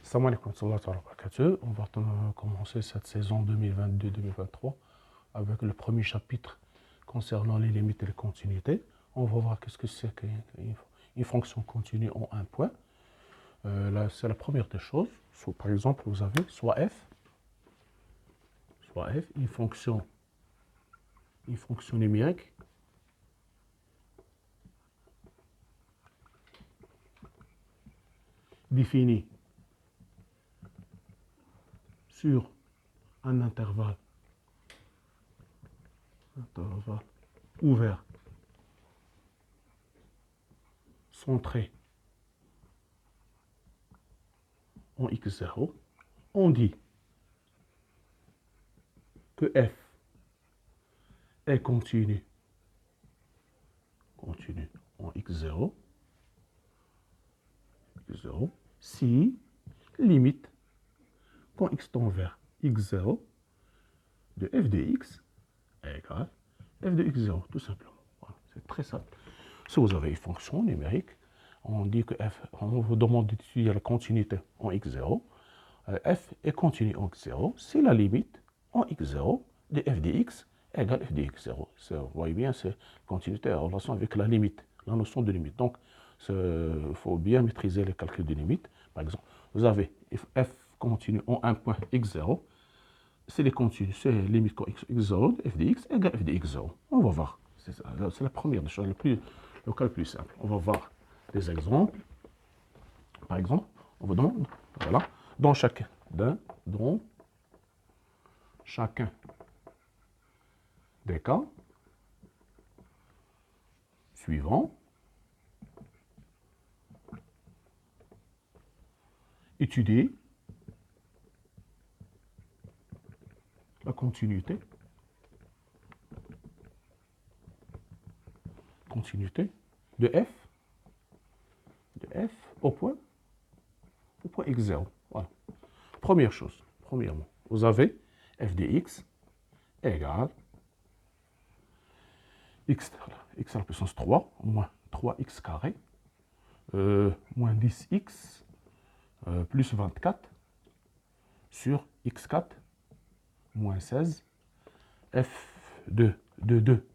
Salam alaikum wa rahmatullahi wa barakatuh. On va commencer cette saison 2022-2023 avec le premier chapitre concernant les limites et les continuités. On va voir qu'est-ce que c'est qu'une fonction continue en un point. Là, c'est la première des choses. Par exemple, vous avez soit f, une fonction numérique définie sur un intervalle ouvert, centré en x0, on dit que f est continu en x0, si limite quand x tend vers x0 de f de x est égal à f de x0, tout simplement. Voilà, c'est très simple. Si vous avez une fonction numérique, on dit que f, on vous demande d'étudier la continuité en x0, f est continu en x0 si la limite en x0 de f de x est égale à f de x0. Vous voyez bien, c'est continuité en relation avec la limite, la notion de limite. Donc, il faut bien maîtriser les calculs de limite. Par exemple, vous avez f continue en un point x0, c'est les continues, c'est la limite quand x0 de f de x égale f de x0. On va voir. C'est la première des choses, le cas le plus simple. On va voir des exemples. Par exemple, on vous demande, voilà, dans chacun des cas suivants, étudier la continuité de f au point x0. Voilà. Premièrement, vous avez f de x égale x à la puissance 3 moins 3x carré moins 10x plus 24 sur x4 moins 16 f de 2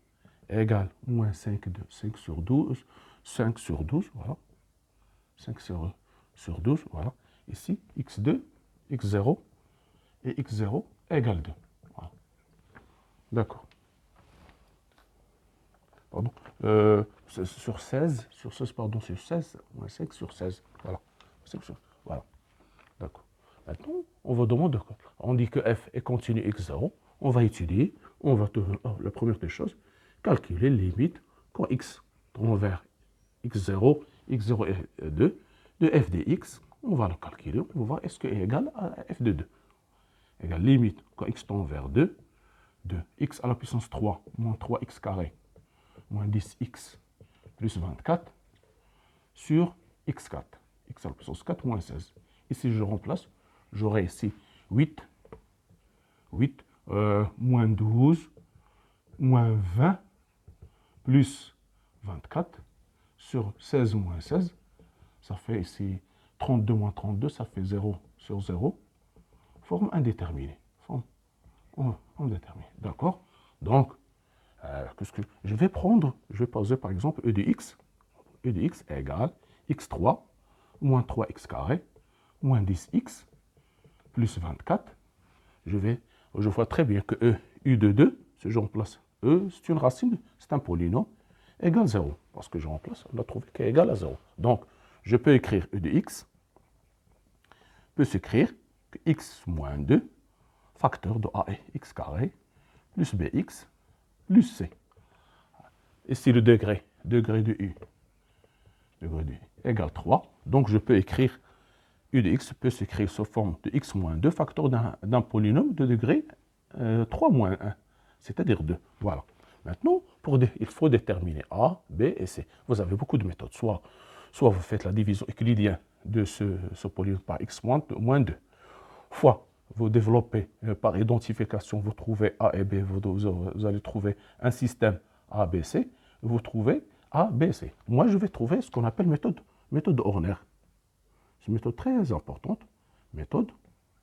égale moins 5 sur 12, voilà. 5 sur 12, voilà. Ici, x2, x0 et x0 égale 2. Voilà. D'accord. Pardon. Sur 16, moins 5 sur 16. Voilà. Voilà. D'accord. Maintenant, on va demander, on dit que f est continu x0. On va étudier, la première des choses, calculer les limites quand x tend vers x0 est 2, de f de x, on va le calculer, on va voir est-ce qu'il est égal à f de 2. Égale limite quand x tend vers 2, de x à la puissance 3 moins 3x carré moins 10x plus 24 sur x4. X à la puissance 4 moins 16. Ici, je remplace, j'aurai ici 8 moins 12 moins 20 plus 24 sur 16 moins 16. Ça fait ici 32 moins 32, ça fait 0 sur 0. Forme indéterminée. D'accord. Donc, qu'est-ce que je vais prendre? Je vais poser par exemple e de x. E de x est égal à x3 moins 3x carré moins 10x plus 24. Je vois très bien que u de 2, si je remplace e, c'est une racine, c'est un polynôme, égale 0. Parce que je remplace, on a trouvé qu'il est égal à 0. Donc, je peux écrire e de x, peut s'écrire que x moins 2, facteur de a est x carré, plus bx, plus c. Ici, le degré de u égale 3. Donc, je peux écrire u de x peut s'écrire sous forme de x moins 2, facteur d'un polynôme de degré 3 moins 1, c'est-à-dire 2. Voilà. Maintenant, il faut déterminer a, b et c. Vous avez beaucoup de méthodes. Soit vous faites la division euclidienne de ce polynôme par x moins 2. Fois, vous développez par identification, vous trouvez a et b, vous allez trouver un système a, b, c. Vous trouvez a, b, c. Moi, je vais trouver ce qu'on appelle méthode Horner. C'est une méthode très importante. méthode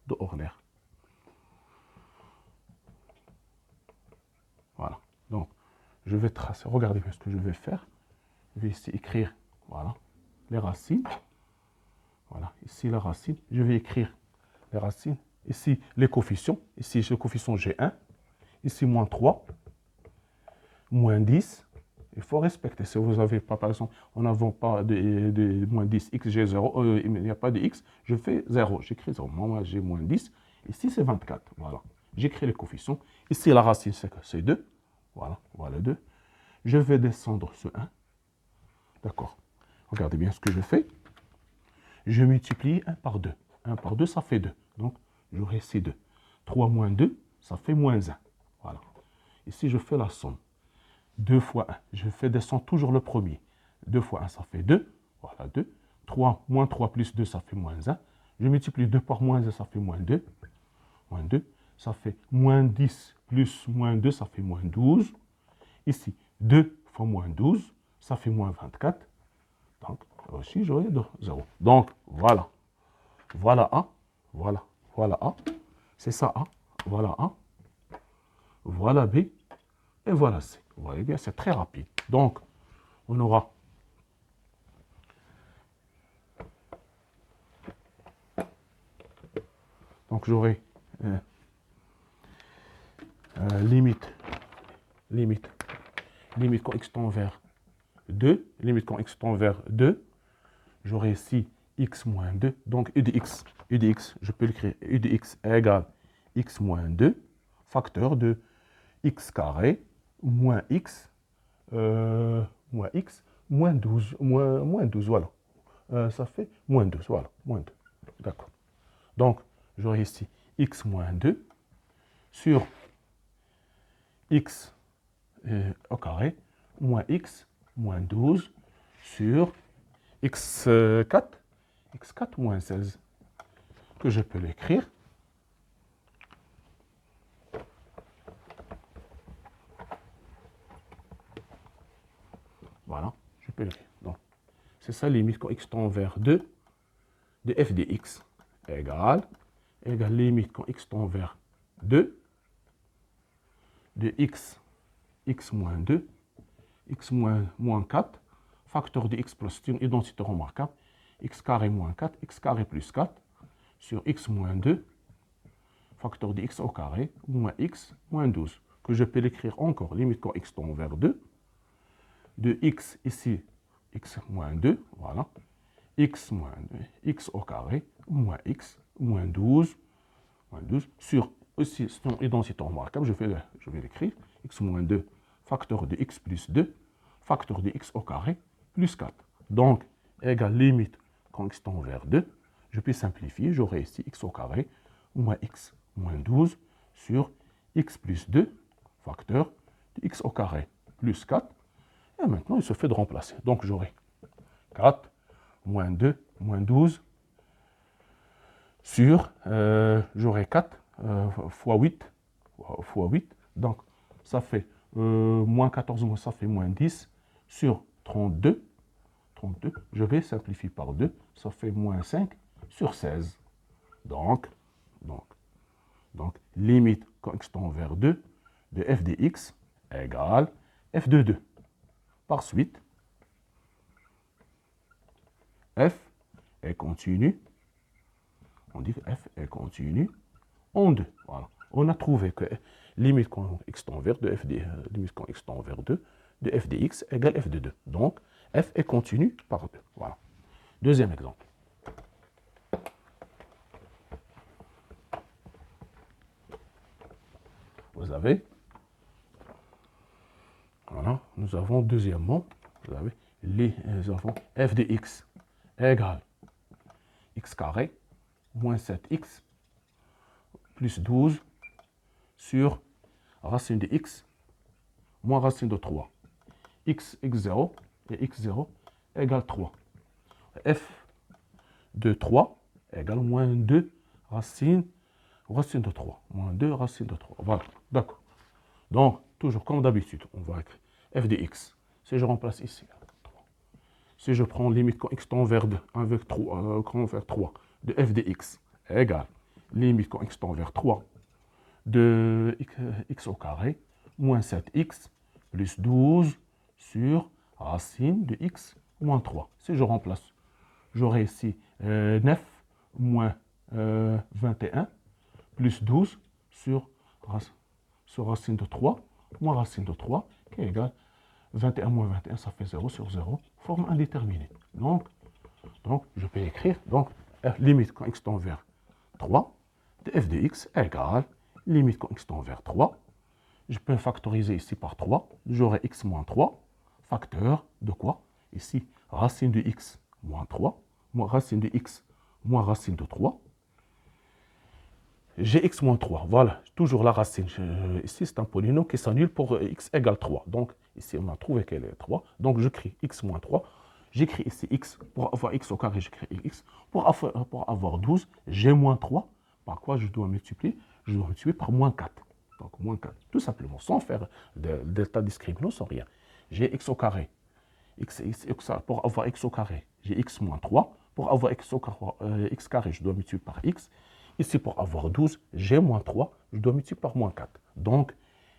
de Euler. Voilà. Donc, je vais tracer, regardez bien ce que je vais faire. Je vais ici écrire, voilà, les racines. Voilà, ici la racine. Je vais écrire les racines. Ici, les coefficients. Ici, le coefficient G1. Ici, moins 3, moins 10. Il faut respecter. Si vous n'avez pas, par exemple, on n'a pas de moins 10, x, j'ai 0, il n'y a pas de x, je fais 0. J'écris 0. Moi, j'ai moins 10. Ici, c'est 24. Voilà. J'écris les coefficients. Ici, la racine, c'est 2. Voilà, voilà 2. Je vais descendre ce 1. D'accord. Regardez bien ce que je fais. Je multiplie 1 par 2. 1 par 2, ça fait 2. Donc, j'aurai ces 2. 3 moins 2, ça fait moins 1. Voilà. Ici, je fais la somme. 2 fois 1. Je fais descendre toujours le premier. 2 fois 1, ça fait 2. Voilà, 2. 3 moins 3 plus 2, ça fait moins 1. Je multiplie 2 par moins 1, ça fait moins 2. Moins 2, ça fait moins 10 plus moins 2, ça fait moins 12. Ici, 2 fois moins 12, ça fait moins 24. Donc, aussi, j'aurai 0. Donc, voilà. Voilà A. Voilà. Voilà A. C'est ça A. Voilà A. Voilà B. Et voilà C. Vous voyez bien, c'est très rapide. Donc, on aura donc j'aurai limite quand x tend vers 2, limite quand x tend vers 2, j'aurai ici x moins 2, donc u de x, je peux l'écrire, u de x égale x moins 2, facteur de x carré moins x, moins 12, moins 12, voilà. Ça fait moins 12, voilà, moins 2, d'accord. Donc, j'aurai ici x moins 2 sur x au carré moins x moins 12 sur x4 moins 16, que je peux l'écrire. Voilà, je peux l'écrire. Donc, c'est ça limite quand x tend vers 2 de f de x égale limite quand x tend vers 2 de x moins 2, x moins 4, facteur de x plus, c'est une identité remarquable, x carré moins 4, x carré plus 4, sur x moins 2, facteur de x au carré, moins x moins 12, que je peux l'écrire encore, limite quand x tend vers 2, de x ici, x moins 2, voilà, x moins 2, x au carré, moins x, moins 12, sur, aussi, c'est une identité remarquable, je vais l'écrire, x moins 2, facteur de x plus 2, facteur de x au carré, plus 4. Donc, égale limite quand x tend vers 2, je peux simplifier, j'aurai ici x au carré, moins x, moins 12, sur x plus 2, facteur de x au carré, plus 4. Et maintenant, il se fait de remplacer. Donc, j'aurai 4, moins 2, moins 12, sur, j'aurai 4 fois 8, donc ça fait moins 14, ça fait moins 10, sur 32, je vais simplifier par 2, ça fait moins 5 sur 16. Donc limite quand x tend vers 2 de f de x égale f de 2. Par suite, f est continu, on dit que f est continu en 2. Voilà. On a trouvé que limite quand x tend vers 2, limite quand x tend vers 2 de f de x égale f de 2. Donc, f est continu par 2. Voilà. Deuxième exemple. Vous avez, voilà, nous avons deuxièmement, vous avez nous avons f de x égale x carré moins 7x plus 12 sur racine de x moins racine de 3. x0 et x0 égale 3. f de 3 égale moins 2 racine de 3. Moins 2 racine de 3. Voilà, d'accord. Donc, toujours comme d'habitude, on va écrire f de x. Si je remplace ici, 3. Si je prends limite quand x tend vers 2, avec 3, vers 3 de f de x égale limite quand x tend vers 3 de x au carré moins 7x plus 12 sur racine de x moins 3. Si je remplace, j'aurai ici 9 moins 21 plus 12 sur racine de 3 moins racine de 3 qui est égal 21 moins 21, ça fait 0 sur 0, forme indéterminée. Donc je peux écrire, donc, limite quand x tend vers 3 de f de x égale limite quand x tend vers 3. Je peux factoriser ici par 3. J'aurai x moins 3, facteur de quoi? Ici, racine de x moins 3, moins racine de x moins racine de 3. J'ai x moins 3, voilà, toujours la racine. Ici, c'est un polynôme qui s'annule pour x égale 3. Donc, ici, on a trouvé qu'elle est 3. Donc, je crée x moins 3. J'écris ici x. Pour avoir x au carré, j'écris x. Pour avoir 12, j'ai moins 3. Par quoi je dois multiplier? Je dois multiplier par moins 4. Donc, moins 4. Tout simplement, sans faire de delta discriminant, sans rien. J'ai x au carré. Pour avoir x au carré, j'ai x moins 3. Pour avoir x carré, je dois multiplier par x. Ici, pour avoir 12, j'ai moins 3, je dois multiplier par moins 4. Donc,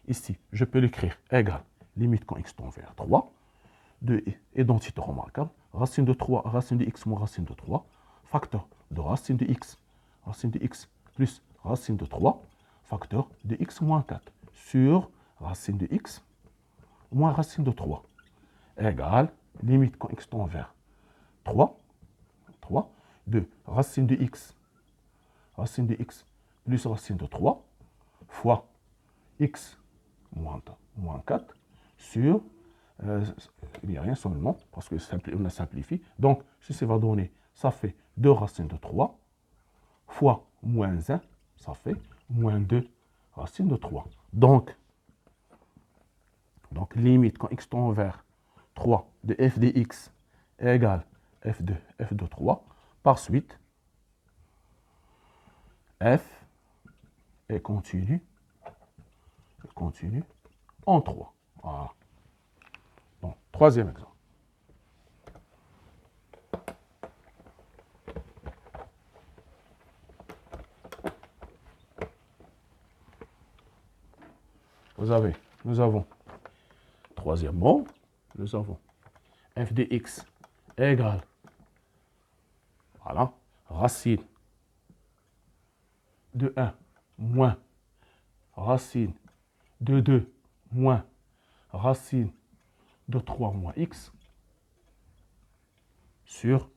ici, je peux l'écrire égal, limite quand x tend vers 3, de identité remarquable, racine de 3, racine de x moins racine de 3, facteur de racine de x plus racine de 3, facteur de x moins 4, sur racine de x moins racine de 3, égale, limite quand x tend vers 3, de racine de x plus racine de 3 fois x moins 4 sur, il n'y a rien seulement, parce qu'on a simplifié. Donc, ceci va donner, ça fait 2 racines de 3 fois moins 1, ça fait moins 2 racines de 3. Donc limite quand x tend vers 3 de f de x égale f de 3, par suite, f est continu en 3. Voilà. Donc, troisième exemple. Nous avons, troisièmement, nous avons f de x égale, voilà, racine de 1 moins racine de 2 moins racine de 3 moins x sur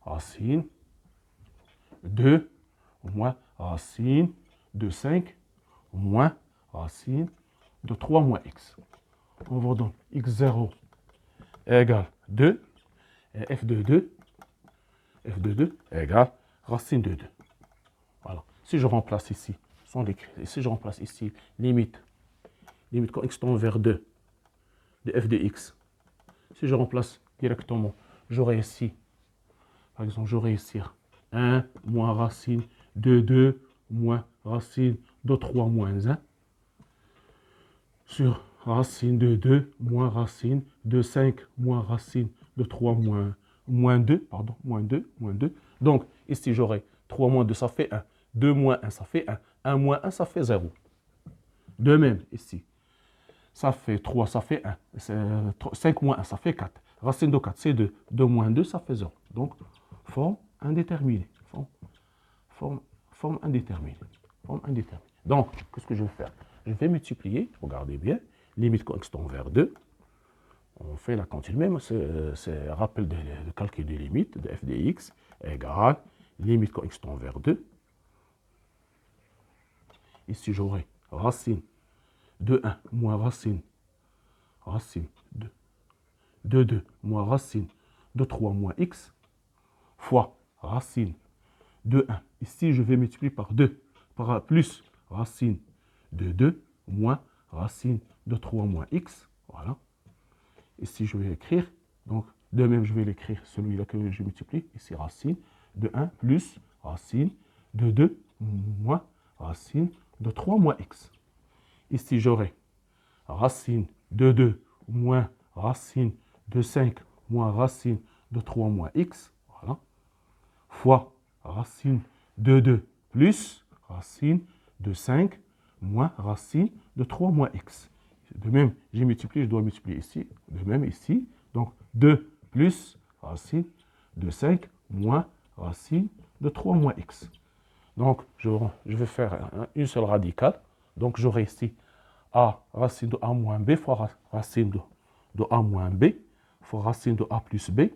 racine 2 moins racine de 5 moins racine de 3 moins x. On va donc x0 égale 2 et f de 2 égale racine de 2. Voilà. Si je remplace ici, limite quand x tend vers 2 de f de x, si je remplace directement, j'aurai ici, par exemple, 1 moins racine de 2 moins racine de 3 moins 1 sur racine de 2 moins racine de 5 moins racine de 3 moins 2. Donc, ici, j'aurai 3 moins 2, ça fait 1. 2 moins 1, ça fait 1. 1 moins 1, ça fait 0. De même, ici, ça fait 3, ça fait 1. 5 moins 1, ça fait 4. Racine de 4, c'est 2. 2 moins 2, ça fait 0. Donc, forme indéterminée. Forme indéterminée. Donc, qu'est-ce que je vais faire? Je vais multiplier, regardez bien, limite quand x tend vers 2. On fait la continue même, c'est rappel de calcul des limites de f de x égale limite quand x tend vers 2. Ici, j'aurai racine de 1 moins racine de 2 moins racine de 3 moins x fois racine de 1. Ici, je vais multiplier par 2, par plus racine de 2 moins racine de 3 moins x. Voilà. Ici, je vais écrire. Donc, de même, je vais l'écrire celui-là que je multiplie. Ici, racine de 1 plus racine de 2 moins racine de 3 moins x. Ici, j'aurai racine de 2 moins racine de 5 moins racine de 3 moins x. Voilà. Fois racine de 2 plus racine de 5 moins racine de 3 moins x. De même, j'ai multiplié, je dois multiplier ici. De même ici. Donc 2 plus racine de 5 moins racine de 3 moins x. Donc je vais faire une seule radicale. Donc j'aurai ici a racine de a moins b fois racine de a moins b fois racine de a plus b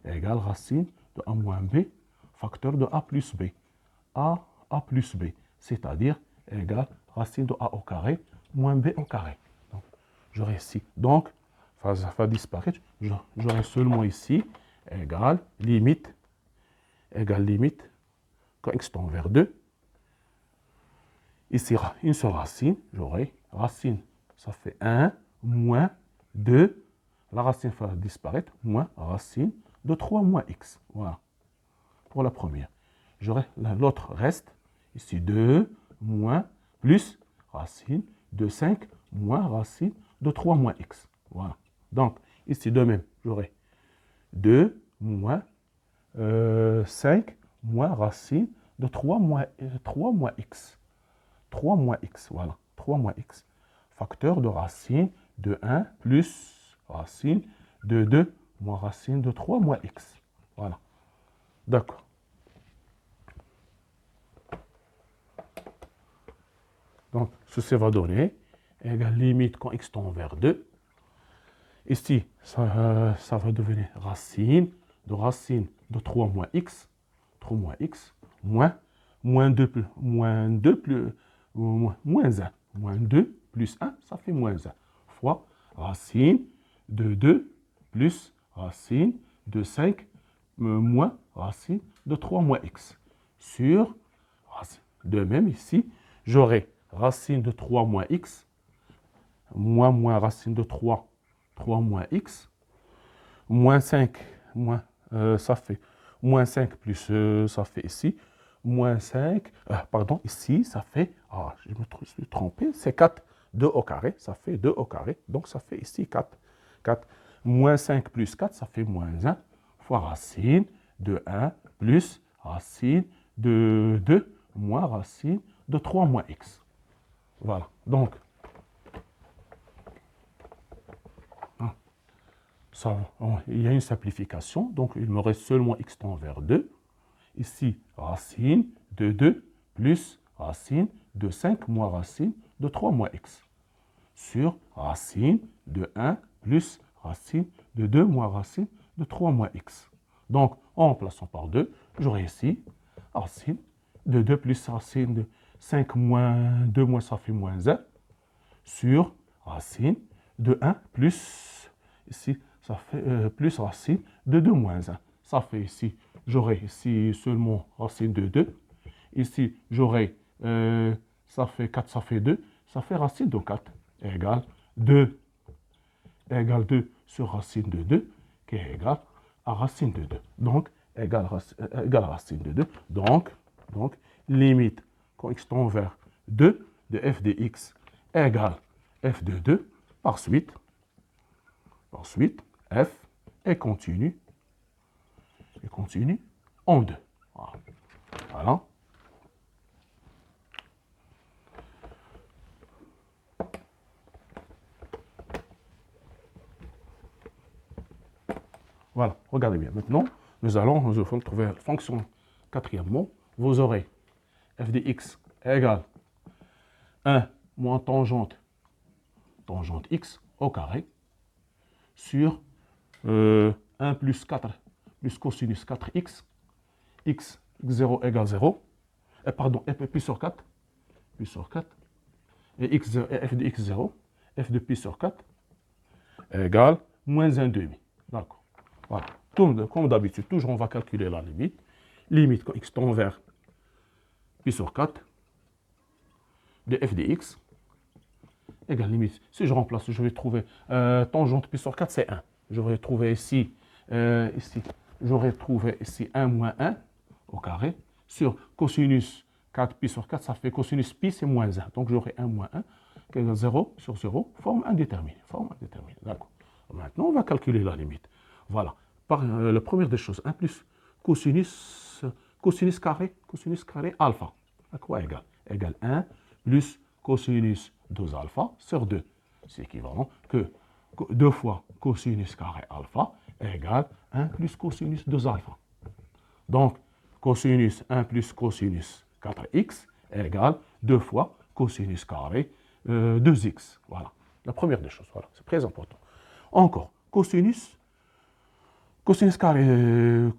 égale racine de a moins b facteur de a plus b. A plus b, c'est-à-dire égale racine de a au carré moins b au carré. Donc j'aurai ici, donc ça va disparaître, j'aurai seulement ici égale limite, quand x tend vers 2. Ici, une seule racine, j'aurai racine, ça fait 1 moins 2, la racine va disparaître, moins racine de 3 moins x. Voilà, pour la première. J'aurai l'autre reste, ici 2 moins plus racine de 5 moins racine de 3 moins x. Voilà. Donc, ici de même, j'aurai 2 moins 5 moins racine de 3 moins x. 3 moins x, voilà, 3 moins x. Facteur de racine de 1 plus racine de 2 moins racine de 3 moins x. Voilà. D'accord. Donc, ceci va donner égale limite quand x tend vers 2. Ici, ça va devenir racine de 3 moins x. 3 moins x moins 2 plus, moins 1. Moins 2 plus 1, ça fait moins 1. Fois racine de 2 plus racine de 5 moins racine de 3 moins x. Sur, de même ici, j'aurai racine de 3 moins x, moins racine de 3 moins x, moins 5, ça fait moins 5 plus, ça fait ici, moins 5, pardon, ici, ça fait, je me suis trompé, c'est 4, 2 au carré, ça fait 2 au carré, donc ça fait ici 4. Moins 5 plus 4, ça fait moins 1, fois racine de 1 plus racine de 2 moins racine de 3 moins x. Voilà, donc, il y a une simplification, donc il me reste seulement x tend vers 2. Ici, racine de 2 plus racine de 5 moins racine de 3 moins x. Sur racine de 1 plus racine de 2 moins racine de 3 moins x. Donc, en remplaçant par 2, j'aurai ici racine de 2 plus racine de 5 moins 2 moins, ça fait moins 1, sur racine de 1 plus, ici, ça fait plus racine de 2 moins 1. Ça fait ici, j'aurai ici seulement racine de 2. Ici, j'aurai, ça fait 4, ça fait 2. Ça fait racine de 4 égale 2 sur racine de 2 qui est égal à racine de 2. Donc, égale racine de 2. Donc, limite quand x tend vers 2 de f de x égale f de 2 par suite, f est continu en 2. Voilà. Voilà, regardez bien. Maintenant, nous allons trouver la fonction quatrièmement. Vous aurez f de x égale 1 moins tangente x au carré sur 1 plus 4 plus cosinus 4x, x0 égale 0, pardon, f de pi sur 4, et f de x0, f de pi sur 4 égale moins 1,5. D'accord. Voilà. Comme d'habitude, toujours on va calculer la limite. Limite quand x tend vers pi sur 4 de f de x égale limite. Si je remplace, je vais trouver tangente pi sur 4, c'est 1. Je vais trouver ici, j'aurais trouvé ici 1 moins 1 au carré sur cosinus 4 pi sur 4, ça fait cosinus pi, c'est moins 1. Donc j'aurai 1 moins 1 qui égale 0 sur 0, forme indéterminée. D'accord. Maintenant, on va calculer la limite. Voilà. La première des choses, 1 plus cosinus carré alpha. à quoi égale? Égale 1 plus cosinus 2 alpha sur 2. C'est équivalent que 2 fois cosinus carré alpha égale 1 plus cosinus 2 alpha. Donc, cosinus 1 plus cosinus 4x égale 2 fois cosinus carré 2x. Voilà, la première des choses. Voilà, c'est très important. Encore, cosinus carré,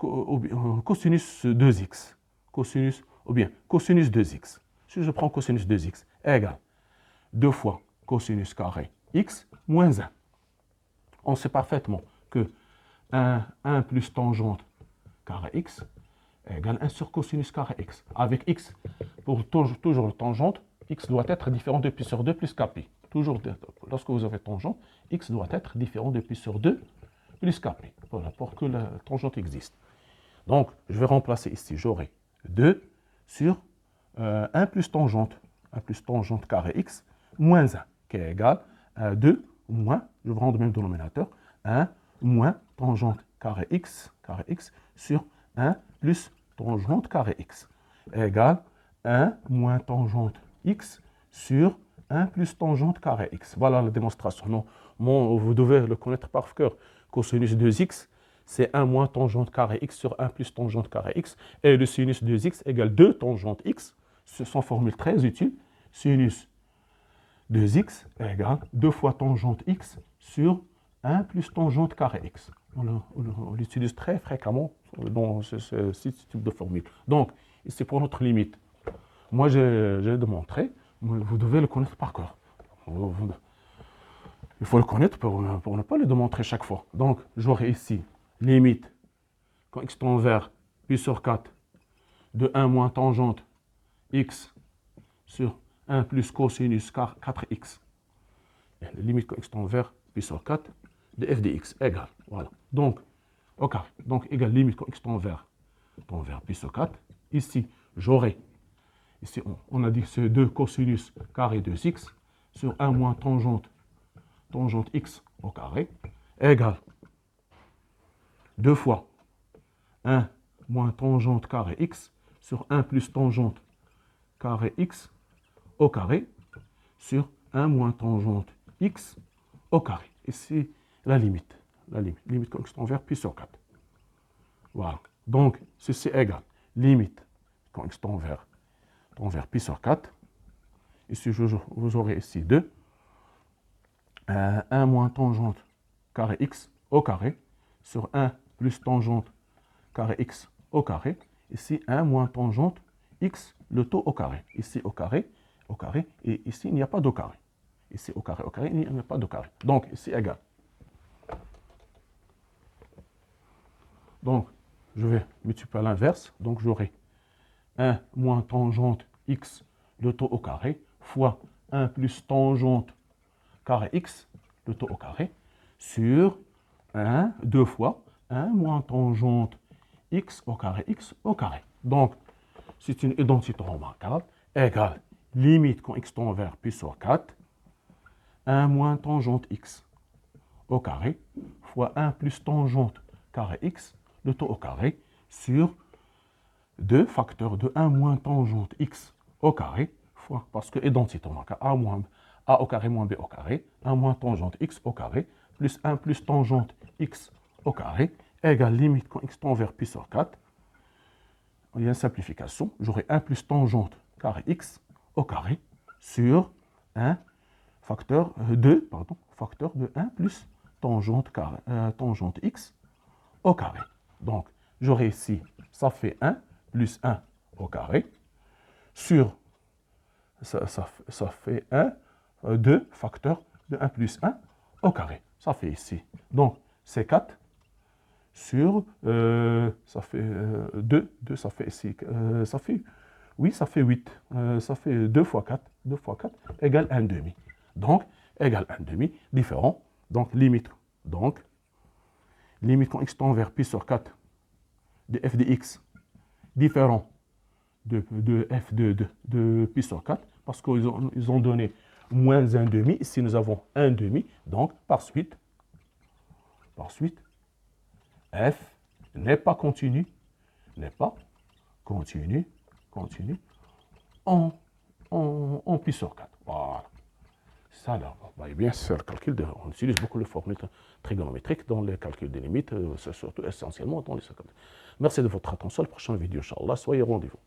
cosinus 2x, ou bien cosinus 2x. Si je prends cosinus 2x égale 2 fois cosinus carré x moins 1. On sait parfaitement que 1 plus tangente carré x égale 1 sur cosinus carré x. Avec x, pour toujours le tangente, x doit être différent de pi sur 2 plus kp. Toujours, lorsque vous avez tangente, x doit être différent de pi sur 2 plus kp, voilà, pour que la tangente existe. Donc, je vais remplacer ici, j'aurai 2 sur 1 plus tangente carré x, moins 1, qui est égal à 2 moins, je vais rendre le même dénominateur, 1 moins tangente carré x sur 1 plus tangente carré x, égale 1 moins tangente x sur 1 plus tangente carré x. Voilà la démonstration. Non, vous devez le connaître par cœur. Cosinus 2x, c'est 1 moins tangente carré x sur 1 plus tangente carré x. Et le sinus 2x égale 2 tangente x. Ce sont formule très utile. Sinus 2x égale 2 fois tangente x sur 1 plus tangente carré x. On l'utilise très fréquemment dans ce type de formule. Donc, c'est pour notre limite. Moi, j'ai démontré, vous devez le connaître par cœur. Il faut le connaître pour ne pas le démontrer chaque fois. Donc, j'aurai ici limite, quand x tend vers pi sur 4, de 1 moins tangente x sur 1 plus cosinus 4x. Et la limite quand x tend vers pi sur 4 de f de x égale. Voilà. Donc, au carré. Donc, égale limite quand x tend vers pi sur 4. Ici, j'aurai, ici, on a dit que c'est 2 cosinus carré de x sur 1 moins tangente x au carré égale 2 fois 1 moins tangente carré x sur 1 plus tangente carré x au carré sur 1 moins tangente x au carré. Ici, la limite quand x tend vers pi sur 4. Voilà. Donc, ceci égale limite quand x tend vers pi sur 4. Ici, vous aurez ici 2. 1 moins tangente carré x au carré sur 1 plus tangente carré x au carré. Ici, 1 moins tangente x, le taux au carré. Ici, au carré, et ici, il n'y a pas de carré. Ici, au carré, il n'y a pas de carré. Donc, ici, égal. Donc, je vais multiplier à l'inverse. Donc, j'aurai 1 moins tangente x, le taux au carré, fois 1 plus tangente carré x, le taux au carré, sur 2 fois 1 moins tangente x au carré. Donc, c'est une identité remarquable, égale limite quand x tend vers pi sur 4, 1 moins tangente x au carré, fois 1 plus tangente carré x, le taux au carré, sur 2 facteurs de 1 moins tangente x au carré, fois, parce que identité remarquable, a au carré moins b au carré, 1 moins tangente x au carré, plus 1 plus tangente x au carré, égale limite quand x tend vers pi sur 4. Il y a une simplification. J'aurai 1 plus tangente carré x au carré sur 1 facteur de 1 plus tangente x au carré. Donc, j'aurai ici, ça fait 1 plus 1 au carré sur, ça fait 1, 2 facteur de 1 plus 1 au carré. Ça fait ici. Donc, c'est 4 sur, ça fait 2, ça fait ici, ça fait 8. Ça fait 2 fois 4 égale 1 demi. Donc, égale 1 demi, différent. Donc, limite quand x tend vers pi sur 4 de f de x, différent de f de pi sur 4, parce qu'ils ont donné moins 1 demi. Ici, nous avons 1 demi. Donc, par suite, f n'est pas continu, en puissance 4. Voilà. Ça, là, bien sûr, on utilise beaucoup les formules trigonométriques dans les calculs des limites, surtout essentiellement dans les calculs. Merci de votre attention. À la prochaine vidéo, Inch'Allah. Soyez au rendez-vous.